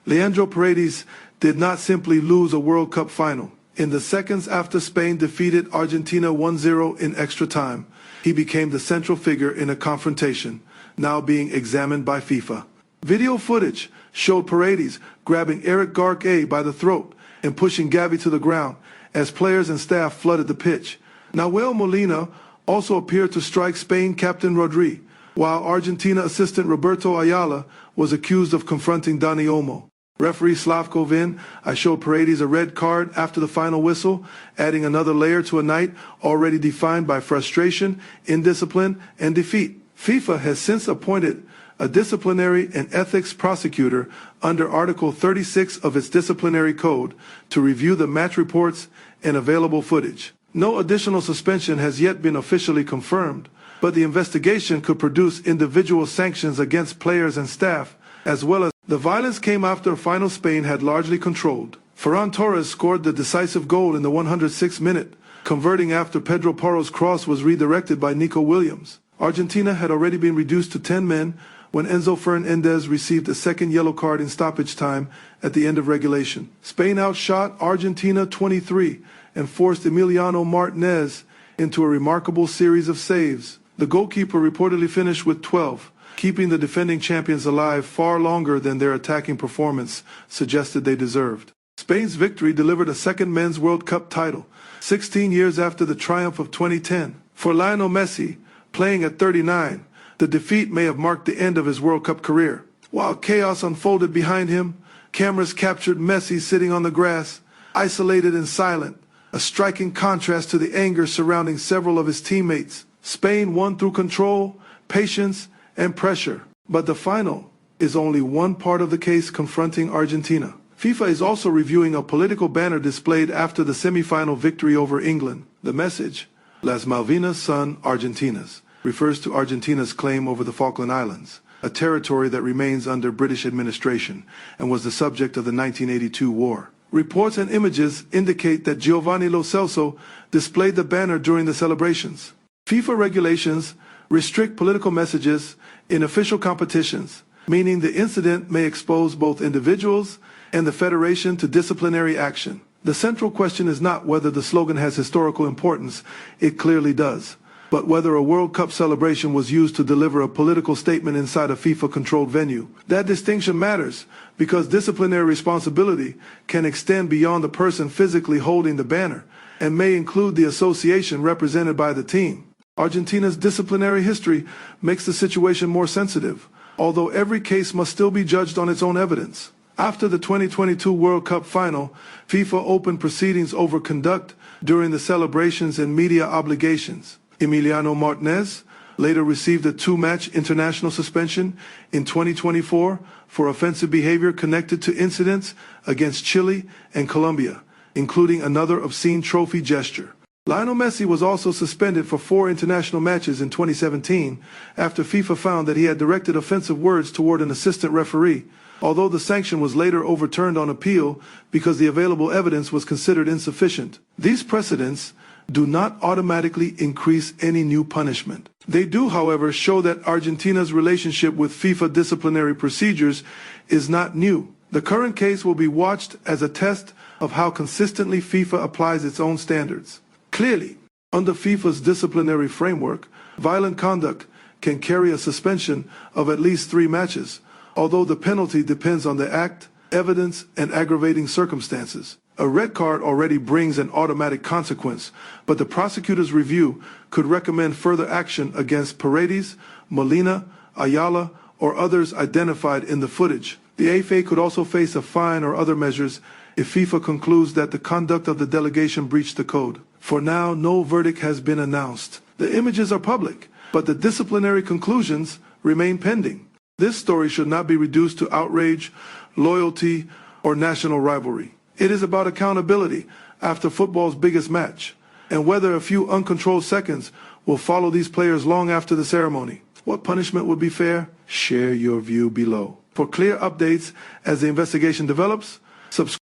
Leandro Paredes did not simply lose a World Cup final. In the seconds after Spain defeated Argentina 1-0 in extra time, he became the central figure in a confrontation, now being examined by FIFA. Video footage showed Paredes grabbing Eric Garcia by the throat and pushing Gavi to the ground as players and staff flooded the pitch. Nahuel Molina also appeared to strike Spain captain Rodri, while Argentina assistant Roberto Ayala was accused of confronting Dani Olmo. Referee Slavko Vin showed Paredes a red card after the final whistle, adding another layer to a night already defined by frustration, indiscipline, and defeat. FIFA has since appointed a disciplinary and ethics prosecutor under Article 36 of its disciplinary code to review the match reports and available footage. No additional suspension has yet been officially confirmed, but the investigation could produce individual sanctions against players and staff, as well as the violence came after a final Spain had largely controlled. Ferran Torres scored the decisive goal in the 106th minute, converting after Pedro Porro's cross was redirected by Nico Williams. Argentina had already been reduced to 10 men when Enzo Fernandez received a second yellow card in stoppage time at the end of regulation. Spain outshot Argentina 23 and forced Emiliano Martínez into a remarkable series of saves. The goalkeeper reportedly finished with 12, keeping the defending champions alive far longer than their attacking performance suggested they deserved. Spain's victory delivered a second men's World Cup title, 16 years after the triumph of 2010. For Lionel Messi, playing at 39, the defeat may have marked the end of his World Cup career. While chaos unfolded behind him, cameras captured Messi sitting on the grass, isolated and silent, a striking contrast to the anger surrounding several of his teammates. Spain won through control, patience, and pressure. But the final is only one part of the case confronting Argentina. FIFA is also reviewing a political banner displayed after the semi-final victory over England. The message, Las Malvinas son Argentinas, refers to Argentina's claim over the Falkland Islands, a territory that remains under British administration and was the subject of the 1982 war. Reports and images indicate that Giovanni Lo Celso displayed the banner during the celebrations. FIFA regulations restrict political messages in official competitions, meaning the incident may expose both individuals and the federation to disciplinary action. The central question is not whether the slogan has historical importance, it clearly does, but whether a World Cup celebration was used to deliver a political statement inside a FIFA-controlled venue. That distinction matters because disciplinary responsibility can extend beyond the person physically holding the banner and may include the association represented by the team. Argentina's disciplinary history makes the situation more sensitive, although every case must still be judged on its own evidence. After the 2022 World Cup final, FIFA opened proceedings over conduct during the celebrations and media obligations. Emiliano Martínez later received a 2-match international suspension in 2024 for offensive behavior connected to incidents against Chile and Colombia, including another obscene trophy gesture. Lionel Messi was also suspended for 4 international matches in 2017 after FIFA found that he had directed offensive words toward an assistant referee, although the sanction was later overturned on appeal because the available evidence was considered insufficient. These precedents do not automatically increase any new punishment. They do, however, show that Argentina's relationship with FIFA disciplinary procedures is not new. The current case will be watched as a test of how consistently FIFA applies its own standards. Clearly, under FIFA's disciplinary framework, violent conduct can carry a suspension of at least 3 matches, although the penalty depends on the act, evidence, and aggravating circumstances. A red card already brings an automatic consequence, but the prosecutor's review could recommend further action against Paredes, Molina, Ayala, or others identified in the footage. The AFA could also face a fine or other measures if FIFA concludes that the conduct of the delegation breached the code. For now, no verdict has been announced. The images are public, but the disciplinary conclusions remain pending. This story should not be reduced to outrage, loyalty, or national rivalry. It is about accountability after football's biggest match, and whether a few uncontrolled seconds will follow these players long after the ceremony. What punishment would be fair? Share your view below. For clear updates as the investigation develops, subscribe.